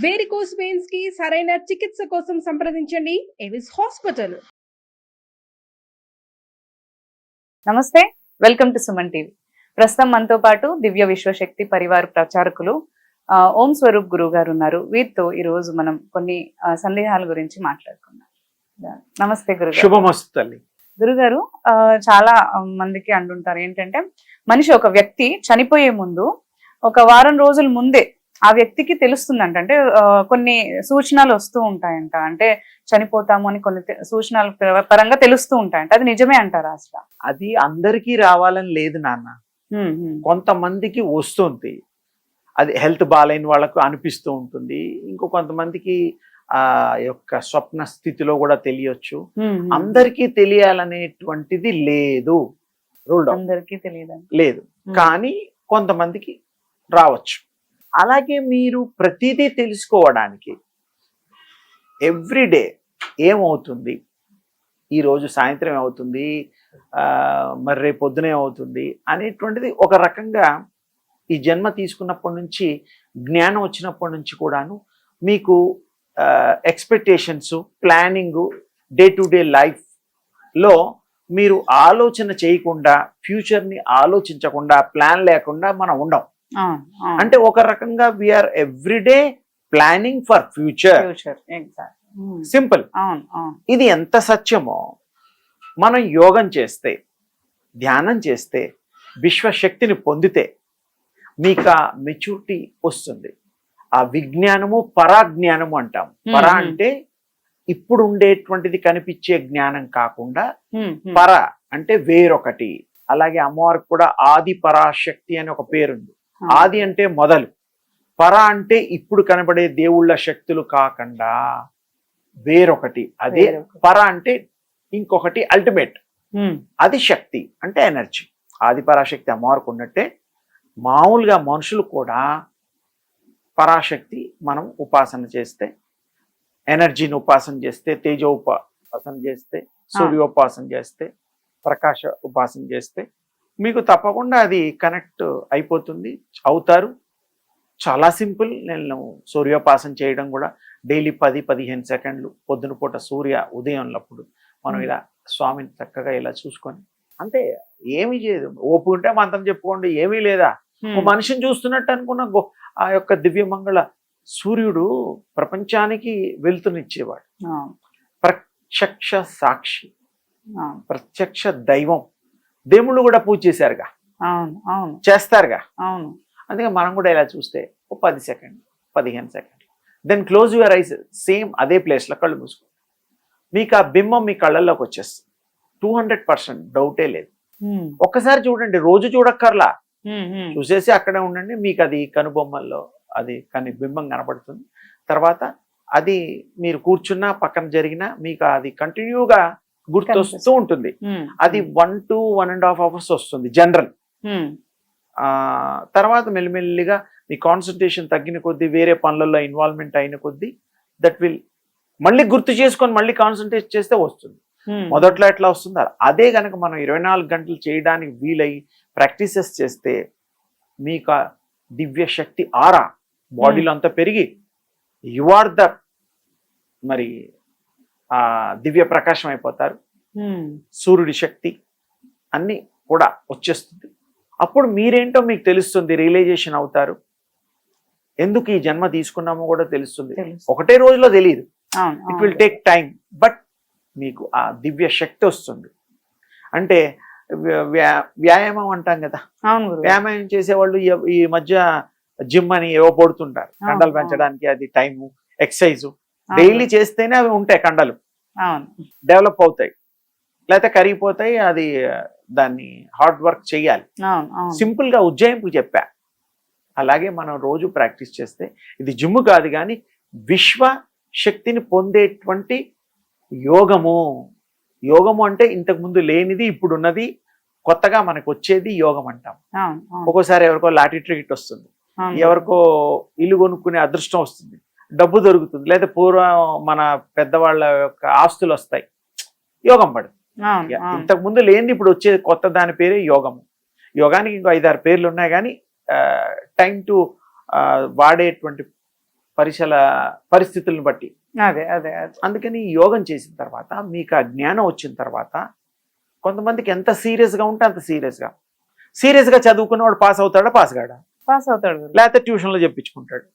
Varicose veins కి సరైన చికిత్స కోసం సంప్రదించండి ఎవిస్ హాస్పిటల్. నమస్తే, వెల్కమ్ టు సుమన్ టీవీ. ప్రస్తుతం మనతో పాటు దివ్య విశ్వశక్తి పరివార ప్రచారకులు ఓం స్వరూప్ గురువు గారు ఉన్నారు. వీరితో ఈ రోజు మనం కొన్ని సందేహాల గురించి మాట్లాడుకుందాం. నమస్తే గురుగారు. శుభమస్తు తల్లి. గురుగారు, చాలా మందికి అంటుంటారు ఏంటంటే, మనిషి ఒక వ్యక్తి చనిపోయే ముందు ఒక వారం రోజుల ముందే ఆ వ్యక్తికి తెలుస్తుందంట. అంటే కొన్ని సూచనలు వస్తూ ఉంటాయంట. అంటే చనిపోతాము అని కొన్ని సూచనల పరంగా తెలుస్తూ ఉంటాయంట. అది నిజమే అంటారా అసలు? అది అందరికీ రావాలని లేదు నాన్న. కొంతమందికి వస్తుంది, అది హెల్త్ బాగాలేని వాళ్ళకు అనిపిస్తూ ఉంటుంది. ఇంకో కొంతమందికి ఆ యొక్క స్వప్న స్థితిలో కూడా తెలియచ్చు. అందరికీ తెలియాలనేటువంటిది లేదు, రూల్ అందరికీ తెలియదు లేదు. కానీ కొంతమందికి రావచ్చు. అలాగే మీరు ప్రతిదీ తెలుసుకోవడానికి ఎవ్రీడే ఏమవుతుంది, ఈరోజు సాయంత్రం ఏమవుతుంది, మరి రేపు పొద్దున ఏమవుతుంది అనేటువంటిది ఒక రకంగా ఈ జన్మ తీసుకున్నప్పటి నుంచి, జ్ఞానం వచ్చినప్పటి నుంచి కూడాను మీకు expectations, planning, day to day లైఫ్లో మీరు ఆలోచన చేయకుండా, ఫ్యూచర్ని ఆలోచించకుండా, ప్లాన్ లేకుండా మనం ఉండం. అంటే ఒక రకంగా we are everyday planning for future. Simple. ఇది ఎంత సత్యమో, మనం యోగం చేస్తే, ధ్యానం చేస్తే, విశ్వశక్తిని పొందితే మీకు ఆ మెచ్యూరిటీ వస్తుంది. ఆ విజ్ఞానము పరాజ్ఞానము అంటాం. పరా అంటే ఇప్పుడు ఉండేటువంటిది కనిపించే జ్ఞానం కాకుండా పర అంటే వేరొకటి. అలాగే అమ్మవారికి కూడా ఆది పరాశక్తి అని ఒక పేరుంది. ఆది అంటే మొదలు, పర అంటే ఇప్పుడు కనబడే దేవుళ్ళ శక్తులు కాకుండా వేరొకటి. అదే పర అంటే ఇంకొకటి అల్టిమేట్. అది శక్తి అంటే ఎనర్జీ. ఆది పరాశక్తి అమ్మవారికి ఉన్నట్టే మామూలుగా మనుషులు కూడా పరాశక్తి మనం ఉపాసన చేస్తే, ఎనర్జీని ఉపాసన చేస్తే, తేజోపాసన చేస్తే, సూర్యోపాసన చేస్తే, ప్రకాశ ఉపాసన చేస్తే మీకు తప్పకుండా అది కనెక్ట్ అయిపోతుంది, అవుతారు. చాలా సింపుల్. నేను సూర్యోపాసన చేయడం కూడా డైలీ 10-15 సెకండ్లు పొద్దున పూట సూర్య ఉదయంలప్పుడు మనం ఇలా స్వామిని చక్కగా ఇలా చూసుకొని, అంతే. ఏమీ చేయదు. ఓపు ఉంటే మంత్రం చెప్పుకోండి, ఏమీ లేదా. ఓ మనిషిని చూస్తున్నట్టు అనుకున్న ఆ యొక్క దివ్యమంగళ సూర్యుడు ప్రపంచానికి వెలుతునిచ్చేవాడు. ప్రత్యక్ష సాక్షి, ప్రత్యక్ష దైవం. దేవుళ్ళు కూడా పూజ చేశారుగా, చేస్తారుగా. అందుకే మనం కూడా ఇలా చూస్తే ఓ 10 సెకండ్లు, 15 సెకండ్లు, then close your eyes. Same అదే ప్లేస్లో కళ్ళు మూసుకో, మీకు ఆ బింబం మీ కళ్ళల్లోకి వచ్చేస్తుంది. 200% డౌటే లేదు. ఒక్కసారి చూడండి, రోజు చూడక్కర్లా, చూసేసి అక్కడే ఉండండి. మీకు అది కనుబొమ్మల్లో అది బింబం కనపడుతుంది. తర్వాత అది మీరు కూర్చున్నా పక్కన జరిగినా మీకు అది కంటిన్యూగా గుర్తొస్తూ ఉంటుంది. అది 1 to 1.5 hours వస్తుంది జనరల్. తర్వాత మెల్లిమెల్లిగా మీ కాన్సన్ట్రేషన్ తగ్గిన కొద్దీ, వేరే పనులలో ఇన్వాల్వ్మెంట్ అయిన కొద్దీ దట్ విల్ మళ్ళీ గుర్తు చేసుకొని మళ్ళీ కాన్సన్ట్రేట్ చేస్తే వస్తుంది. మొదట్లో ఎట్లా వస్తుందో అదే కనుక మనం 24 గంటలు చేయడానికి వీలై ప్రాక్టీసెస్ చేస్తే మీకు దివ్య శక్తి ఆరా బాడీలో అంతా పెరిగి యు ఆర్ ద మరి దివ్య ప్రకాశం అయిపోతారు. సూర్యుడి శక్తి అన్ని కూడా వచ్చేస్తుంది. అప్పుడు మీరేంటో మీకు తెలుస్తుంది, రియలైజేషన్ అవుతారు. ఎందుకు ఈ జన్మ తీసుకున్నామో కూడా తెలుస్తుంది. ఒకటే రోజులో తెలియదు, it will take time. But మీకు ఆ దివ్య శక్తి వస్తుంది. అంటే వ్యాయామం అంటాం కదా, వ్యాయామం చేసేవాళ్ళు ఈ మధ్య జిమ్ అని ఏవో పడుతుంటారు కండలు పెంచడానికి. అది టైము, ఎక్సర్సైజు డైలీ చేస్తేనే అవి ఉంటాయి, కండలు డెవలప్ అవుతాయి, లేకపోతే కరిగిపోతాయి. అది దాన్ని హార్డ్ వర్క్ చేయాలి. సింపుల్ గా ఉజ్జాయింపు చెప్పా. అలాగే మనం రోజు ప్రాక్టీస్ చేస్తే, ఇది జిమ్ కాదు కానీ విశ్వ శక్తిని పొందేటువంటి యోగము. యోగము అంటే ఇంతకు ముందు లేనిది ఇప్పుడు ఉన్నది, కొత్తగా మనకు వచ్చేది యోగం అంటాం. ఒక్కోసారి ఎవరికో లాటరీ టికెట్ వస్తుంది, ఎవరికో ఇల్లు కొనుక్కునే అదృష్టం వస్తుంది, డబ్బు దొరుకుతుంది, లేదా పూర్వం మన పెద్దవాళ్ళ యొక్క ఆస్తులు వస్తాయి, యోగం పడుతుంది. ఇంతకు ముందు లేనిది ఇప్పుడు వచ్చే కొత్త దాని పేరే యోగము. యోగానికి ఇంకో 5-6 పేర్లు ఉన్నాయి, కానీ టైం టు వాడేటువంటి పరిస్థితులను బట్టి. అదే అదే అదే అందుకని యోగం చేసిన తర్వాత మీకు ఆ జ్ఞానం వచ్చిన తర్వాత కొంతమందికి ఎంత సీరియస్గా ఉంటే అంత సీరియస్గా చదువుకున్నవాడు పాస్ అవుతాడా, పాస్ కాడా, పాస్ అవుతాడు. లేకపోతే ట్యూషన్లో చెప్పించుకుంటాడు.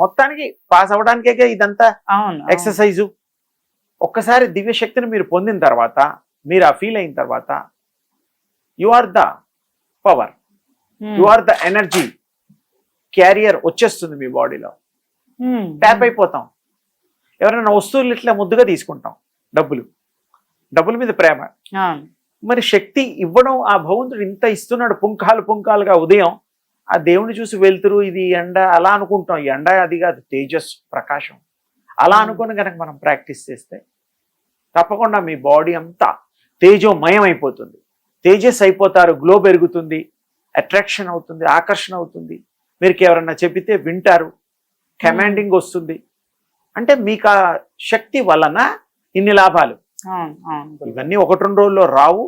మొత్తానికి పాస్ అవడానికే ఇదంతా అవును ఎక్సర్సైజు. ఒక్కసారి దివ్య శక్తిని మీరు పొందిన తర్వాత, మీరు ఆ ఫీల్ అయిన తర్వాత, you are the power, you are the energy carrier వచ్చేస్తుంది మీ బాడీలో. ట్యాప్ అయిపోతాం. ఎవరైనా వస్తువులు ఇట్లా ముద్దుగా తీసుకుంటాం, డబ్బుల మీద ప్రేమ. మరి శక్తి ఇవ్వడం ఆ భగవంతుడు ఇంత ఇస్తున్నాడు, పుంకాలుగా ఉదయం ఆ దేవుని చూసి వెళ్తురు, ఇది ఎండ అలా అనుకుంటాం. ఈ ఎండ అది కాదు, తేజస్ ప్రకాశం. అలా అనుకుని కనుక మనం ప్రాక్టీస్ చేస్తే తప్పకుండా మీ బాడీ అంతా తేజోమయం అయిపోతుంది. తేజస్ అయిపోతారు, గ్లో పెరుగుతుంది, అట్రాక్షన్ అవుతుంది, ఆకర్షణ అవుతుంది. మీరు ఎవరన్నా చెప్పితే వింటారు, కమాండింగ్ వస్తుంది. అంటే మీకు ఆ శక్తి వలన ఇన్ని లాభాలు. ఇవన్నీ 1-2 రోజుల్లో రావు,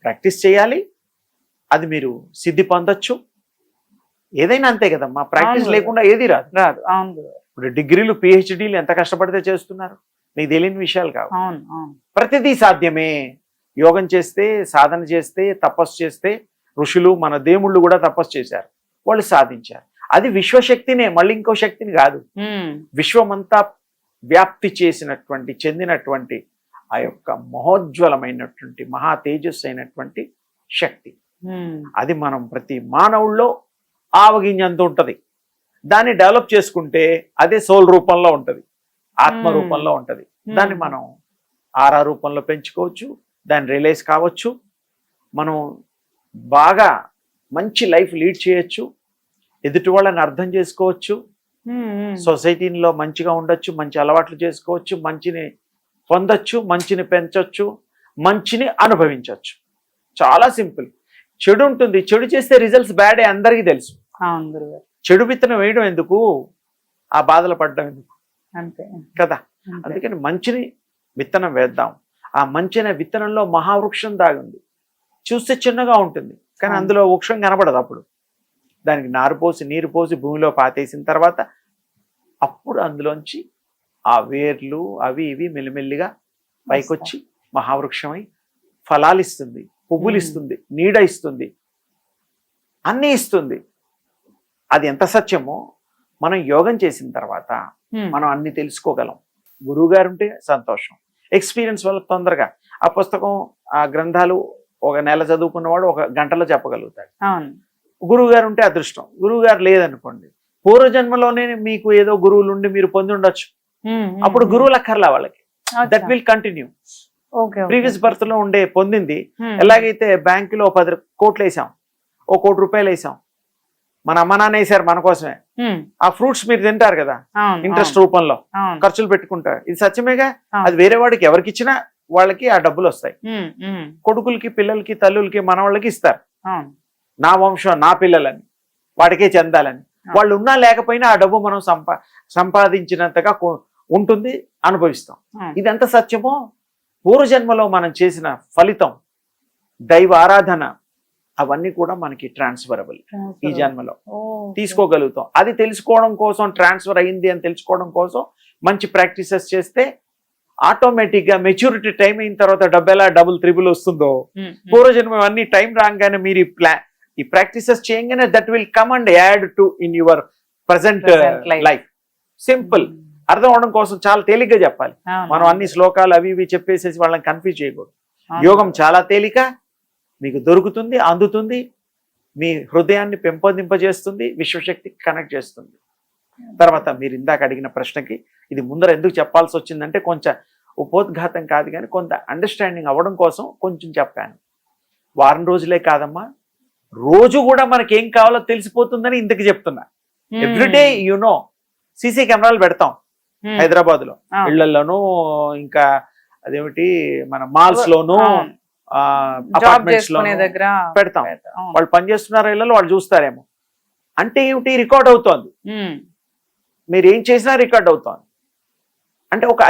ప్రాక్టీస్ చేయాలి. అది మీరు సిద్ధి పొందొచ్చు. ఏదైనా అంతే కదమ్మా, ప్రాక్టీస్ లేకుండా ఏది రాదు. ఇప్పుడు డిగ్రీలు పిహెచ్డీలు ఎంత కష్టపడితే చేస్తున్నారు, మీకు తెలియని విషయాలు కావు. ప్రతిదీ సాధ్యమే. యోగం చేస్తే, సాధన చేస్తే, తపస్సు చేస్తే, ఋషులు మన దేవుళ్ళు కూడా తపస్సు చేశారు, వాళ్ళు సాధించారు. అది విశ్వశక్తినే, మళ్ళీ ఇంకో శక్తిని కాదు. విశ్వమంతా వ్యాప్తి చేసినటువంటి, చెందినటువంటి ఆ యొక్క మహోజ్వలమైనటువంటి మహా తేజస్సు అయినటువంటి శక్తి. అది మనం ప్రతి మానవుల్లో ఆవగింజంత ఉంటుంది. దాన్ని డెవలప్ చేసుకుంటే అదే సోల్ రూపంలో ఉంటుంది, ఆత్మ రూపంలో ఉంటుంది. దాన్ని మనం ఆరా రూపంలో పెంచుకోవచ్చు, దాన్ని రియలైజ్ కావచ్చు, మనం బాగా మంచి లైఫ్ లీడ్ చేయొచ్చు, ఎదుటి వాళ్ళని అర్థం చేసుకోవచ్చు, సొసైటీలో మంచిగా ఉండొచ్చు, మంచి అలవాట్లు చేసుకోవచ్చు, మంచిని పొందొచ్చు, మంచిని పెంచొచ్చు, మంచిని అనుభవించవచ్చు. చాలా సింపుల్. చెడు ఉంటుంది, చెడు చేస్తే రిజల్ట్స్ బ్యాడే అందరికీ తెలుసు. చెడు విత్తనం వేయడం ఎందుకు, ఆ బాధలు పడడం ఎందుకు, అంతే కదా. అందుకని మంచిని విత్తనం వేద్దాం. ఆ మంచిన విత్తనంలో మహావృక్షం దాగుంది. చూస్తే చిన్నగా ఉంటుంది, కానీ అందులో వృక్షం కనబడదు. అప్పుడు దానికి నారు పోసి, నీరు పోసి, భూమిలో పాతేసిన తర్వాత అప్పుడు అందులోంచి ఆ వేర్లు అవి ఇవి మెల్లిమెల్లిగా పైకొచ్చి మహావృక్షమై ఫలాలు ఇస్తుంది, పువ్వులు ఇస్తుంది, నీడ ఇస్తుంది, అన్నీ ఇస్తుంది. అది ఎంత సత్యమో మనం యోగం చేసిన తర్వాత మనం అన్ని తెలుసుకోగలం. గురువు గారు ఉంటే సంతోషం, ఎక్స్పీరియన్స్ వల్ల తొందరగా ఆ పుస్తకం, ఆ గ్రంథాలు 1 నెల చదువుకున్నవాడు 1 గంటలో చెప్పగలుగుతాడు. గురువు గారు ఉంటే అదృష్టం. గురువు గారు లేదనుకోండి, పూర్వజన్మలోనే మీకు ఏదో గురువులు ఉండి మీరు పొంది ఉండొచ్చు. అప్పుడు గురువులు అక్కర్లా వాళ్ళకి. That will continue. Previous birth లో ఉండే పొందింది. ఎలాగైతే బ్యాంకులో 10 కోట్లు వేసాం, 1 కోటి రూపాయలు వేసాం, మన అమ్మ నాన్న వేసారు మన కోసమే. ఆ ఫ్రూట్స్ మీరు తింటారు కదా, ఇంట్రెస్ట్ రూపంలో ఖర్చులు పెట్టుకుంటారు. ఇది సత్యమేగా. అది వేరే వాడికి ఎవరికి ఇచ్చినా వాళ్ళకి ఆ డబ్బులు వస్తాయి. కొడుకులకి, పిల్లలకి, తల్లులకి, మనవాళ్ళకి ఇస్తారు. నా వంశం, నా పిల్లలని, వాడికే చెందాలని. వాళ్ళు ఉన్నా లేకపోయినా ఆ డబ్బు మనం సంపాదించినంతగా ఉంటుంది, అనుభవిస్తాం. ఇదంతా సత్యమో. పూర్వజన్మలో మనం చేసిన ఫలితం, దైవ ఆరాధన, అవన్నీ కూడా మనకి ట్రాన్స్ఫరబుల్. ఈ జన్మలో తీసుకోగలుగుతాం. అది తెలుసుకోవడం కోసం, ట్రాన్స్ఫర్ అయింది అని తెలుసుకోవడం కోసం మంచి ప్రాక్టీసెస్ చేస్తే ఆటోమేటిక్ గా మెచ్యూరిటీ టైం అయిన తర్వాత డబ్బు ఎలా డబుల్ త్రిబుల్ వస్తుందో, పూర్వజన్మ అన్ని టైం రాగానే మీరు ఈ ప్రాక్టీసెస్ చేయగానే that will come and add to in your present life. Simple. అర్థం అవడం కోసం చాలా తేలిగ్గా చెప్పాలి. మనం అన్ని శ్లోకాలు అవి ఇవి చెప్పేసేసి వాళ్ళని కన్ఫ్యూజ్ చేయకూడదు. యోగం చాలా తేలిక, మీకు దొరుకుతుంది, అందుతుంది, మీ హృదయాన్ని పెంపొందింపజేస్తుంది, విశ్వశక్తికి కనెక్ట్ చేస్తుంది. తర్వాత మీరు ఇందాక అడిగిన ప్రశ్నకి ఇది ముందర ఎందుకు చెప్పాల్సి వచ్చిందంటే, కొంచెం ఉపోద్ఘాతం కాదు కానీ కొంత అండర్స్టాండింగ్ అవ్వడం కోసం కొంచెం చెప్పాను. వారం రోజులే కాదమ్మా, రోజు కూడా మనకి ఏం కావాలో తెలిసిపోతుందని ఇంతకు చెప్తున్నా. ఎవ్రీడే సీసీ కెమెరాలు పెడతాం హైదరాబాద్ లో, ఇళ్లలోనూ, ఇంకా అదేమిటి మన మాల్స్ లోను, అపార్ట్మెంట్స్ లో పెడతాం. వాళ్ళు పనిచేస్తున్నారు ఇళ్లలో, వాళ్ళు చూస్తారేమో. అంటే ఏమిటి, రికార్డ్ అవుతోంది. మీరు ఏం చేసినా రికార్డ్ అవుతోంది. అంటే ఒక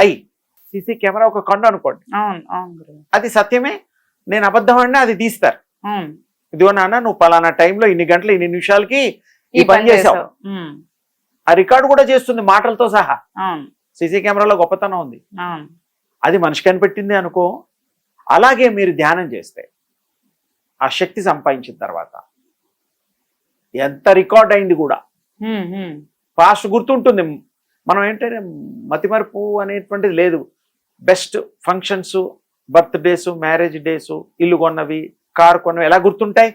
సీసీ కెమెరా ఒక కన్ను అనుకోండి, అది సత్యమే. నేను అబద్ధం అన్నా అది తీస్తారు. ఇదిగో నాన్న, నువ్వు పలానా టైంలో ఇన్ని గంటలు ఇన్ని నిమిషాలకి ఈ పని చేసావు. ఆ రికార్డు కూడా చేస్తుంది మాటలతో సహా. అవును సీసీ కెమెరాలో గొప్పతనం ఉంది. అవును అది మనిషి కనిపెట్టింది అనుకో. అలాగే మీరు ధ్యానం చేస్తే ఆ శక్తి సంపాదించిన తర్వాత ఎంత రికార్డ్ అయింది కూడా ఫాస్ట్ గుర్తుంటుంది. మనం ఏంటంటే మతిమరుపు అనేటువంటిది లేదు. Best functions, birthdays, marriage days, ఇల్లు కొన్నవి, కారు కొన్నవి ఎలా గుర్తుంటాయి,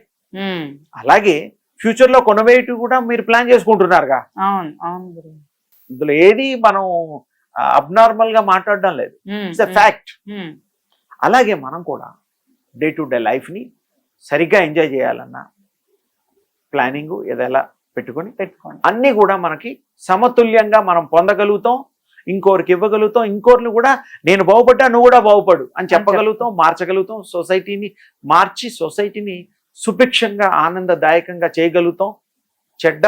అలాగే ఫ్యూచర్ లో కొనవేటి కూడా మీరు ప్లాన్ చేసుకుంటున్నారుగా. అవును అవును గురువు. ఇందులో ఏది మనం అబ్నార్మల్ గా మాట్లాడడం లేదు. It's a fact. అలాగే మనం కూడా డే టు డే లైఫ్ ని సరిగ్గా ఎంజాయ్ చేయాలన్నా ప్లానింగ్ ఏదైనా పెట్టుకొని అన్ని కూడా మనకి సమతుల్యంగా మనం పొందగలుగుతాం. ఇంకోరికి ఇవ్వగలుగుతాం. ఇంకోరిని కూడా నేను బాగుపడ్డా నువ్వు కూడా బాగుపడు అని చెప్పగలుగుతాం, మార్చగలుగుతాం. సొసైటీని మార్చి సొసైటీని సుభిక్షంగా ఆనందదాయకంగా చేయగలుగుతాం. చెడ్డ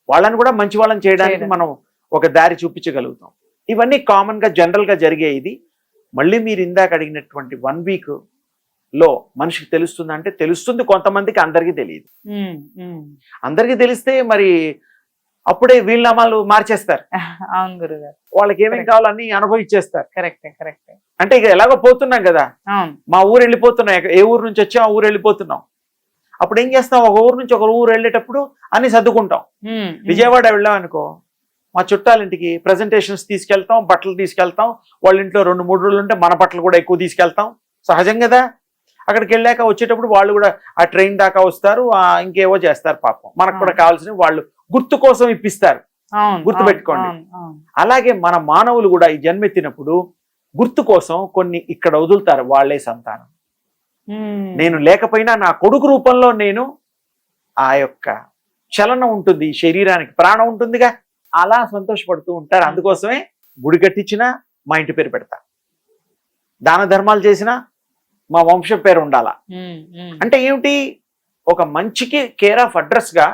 వాళ్ళని కూడా మంచి వాళ్ళని చేయడానికి మనం ఒక దారి చూపించగలుగుతాం. ఇవన్నీ కామన్ గా జనరల్ గా జరిగే. ఇది మళ్ళీ మీరు ఇందాక అడిగినటువంటి 1 వీక్ లో మనిషికి తెలుస్తుంది అంటే తెలుస్తుంది, కొంతమందికి అందరికీ తెలియదు. అందరికీ తెలిస్తే మరి అప్పుడే వీళ్ళనామాలు మార్చేస్తారు. అవును గురుగారు. వాళ్ళకి ఏమేం కావాలో అన్ని అనుభవించేస్తారు. కరెక్టే కరెక్టే. అంటే ఇక ఎలాగో పోతున్నాం కదా, అవును మా ఊరు వెళ్ళిపోతున్నాం, ఏ ఊరు నుంచి వచ్చాం ఆ ఊరు వెళ్ళిపోతున్నాం. అప్పుడు ఏం చేస్తాం, ఒక ఊరు నుంచి ఒక ఊరు వెళ్ళేటప్పుడు అన్ని సర్దుకుంటాం. విజయవాడ వెళ్ళాం అనుకో, మా చుట్టాలింటికి ప్రజెంటేషన్స్ తీసుకెళ్తాం, బట్టలు తీసుకెళ్తాం. వాళ్ళ ఇంట్లో 2-3 రోజులు ఉంటే మన బట్టలు కూడా ఎక్కువ తీసుకెళ్తాం. సహజం కదా. అక్కడికి వెళ్ళాక వచ్చేటప్పుడు వాళ్ళు కూడా ఆ ట్రైన్ దాకా వస్తారు, ఇంకేవో చేస్తారు. పాపం మనకు కూడా కావాల్సిన వాళ్ళు గుర్తు కోసం ఇప్పిస్తారు. గుర్తు పెట్టుకోండి. అలాగే మన మానవులు కూడా ఈ జన్మెత్తినప్పుడు గుర్తు కోసం కొన్ని ఇక్కడ వదులుతారు వాళ్ళే సంతానం. నేను లేకపోయినా నా కొడుకు రూపంలో నేను ఆ యొక్క చలనం ఉంటుంది, శరీరానికి ప్రాణం ఉంటుందిగా, అలా సంతోషపడుతూ ఉంటారు. అందుకోసమే గుడి కట్టించినా మా ఇంటి పేరు పెడతా, దాన ధర్మాలు చేసినా మా వంశం పేరు ఉండాలా. అంటే ఏమిటి, ఒక మంచికి కేర్ ఆఫ్ అడ్రస్ గా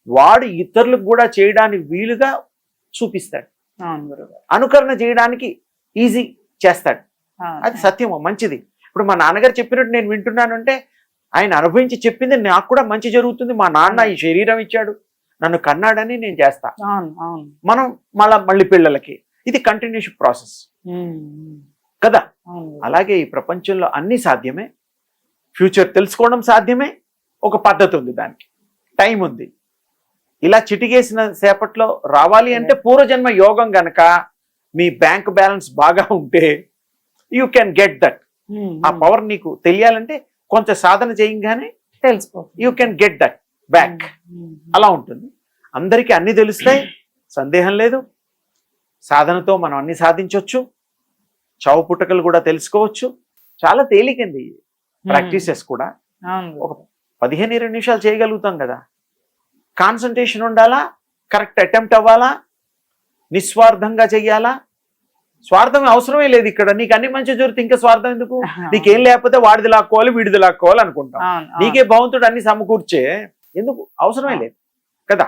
వాడు ఇతరులకు కూడా చేయడానికి వీలుగా చూపిస్తాడు. అనుకరణ చేయడానికి ఈజీ చేస్తాడు. అది సత్యము, మంచిది. ఇప్పుడు మా నాన్నగారు చెప్పినట్టు నేను వింటున్నాను అంటే ఆయన అనుభవించి చెప్పింది నాకు కూడా మంచి జరుగుతుంది. మా నాన్న ఈ శరీరం ఇచ్చాడు, నన్ను కన్నాడని నేను చేస్తా. మనం మళ్ళీ పిల్లలకి ఇది కంటిన్యూస్ ప్రాసెస్ కదా. అలాగే ఈ ప్రపంచంలో అన్ని సాధ్యమే. ఫ్యూచర్ తెలుసుకోవడం సాధ్యమే. ఒక పద్ధతి ఉంది, దానికి టైం ఉంది. ఇలా చిటికేసిన సేపట్లో రావాలి అంటే పూర్వజన్మ యోగం గనక మీ బ్యాంక్ బ్యాలెన్స్ బాగా ఉంటే యూ కెన్ గెట్ దట్. ఆ పవర్ నీకు తెలియాలంటే కొంచెం సాధన చేయగానే తెలుసుకో, you can get that back. అలా ఉంటుంది. అందరికీ అన్ని తెలుస్తాయి, సందేహం లేదు. సాధనతో మనం అన్ని సాధించవచ్చు. చావు పుట్టకలు కూడా తెలుసుకోవచ్చు. చాలా తేలికండి ప్రాక్టీసెస్ కూడా. ఒక 15-20 నిమిషాలు చేయగలుగుతాం కదా. కాన్సన్ట్రేషన్ ఉండాలా, కరెక్ట్ అటెంప్ట్ అవ్వాలా, నిస్వార్థంగా చెయ్యాలా. స్వార్థం అవసరమే లేదు ఇక్కడ. నీకు అన్ని మంచి జరుగుతుంది, ఇంకా స్వార్థం ఎందుకు? నీకేం లేకపోతే వాడిది లాక్కోవాలి, వీడిది లాక్కోవాలి అనుకుంటాం. నీకే భగవంతుడు అన్ని సమకూర్చే ఎందుకు, అవసరమే లేదు కదా.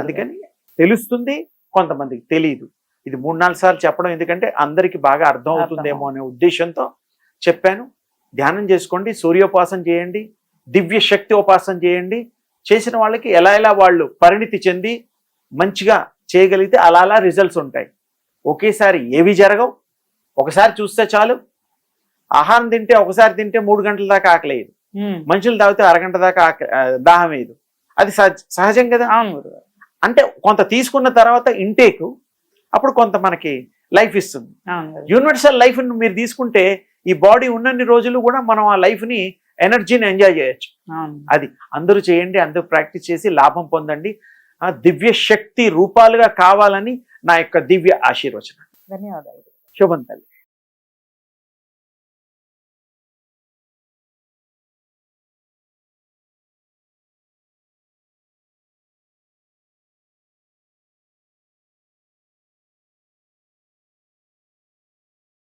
అందుకని తెలుస్తుంది, కొంతమందికి తెలియదు. ఇది 3-4 సార్లు చెప్పడం ఎందుకంటే అందరికి బాగా అర్థం అవుతుందేమో అనే ఉద్దేశంతో చెప్పాను. ధ్యానం చేసుకోండి, సూర్యోపాసన చేయండి, దివ్య శక్తి ఉపాసన చేయండి. చేసిన వాళ్ళకి ఎలా వాళ్ళు పరిణితి చెంది మంచిగా చేయగలిగితే అలా రిజల్ట్స్ ఉంటాయి. ఒకేసారి ఏవి జరగవు. ఒకసారి చూస్తే చాలు. ఆహారం తింటే ఒకసారి తింటే 3 గంటల దాకా ఆకలేదు. మనుషులు తాగితే అరగంట దాకా దాహం వేయదు. అది సహజం కదా. అంటే కొంత తీసుకున్న తర్వాత ఇంటేక్ అప్పుడు కొంత మనకి లైఫ్ ఇస్తుంది. యూనివర్సల్ లైఫ్ మీరు తీసుకుంటే ఈ బాడీ ఉన్నన్ని రోజులు కూడా మనం ఆ లైఫ్ ని ఎనర్జీని ఎంజాయ్ చేయొచ్చు. అది అందరూ చేయండి, అందరూ ప్రాక్టీస్ చేసి లాభం పొందండి. దివ్య శక్తి రూపాలుగా కావాలని నా యొక్క దివ్య ఆశీర్వచనం. ధన్యవాదాలు. శుభం తల్లి.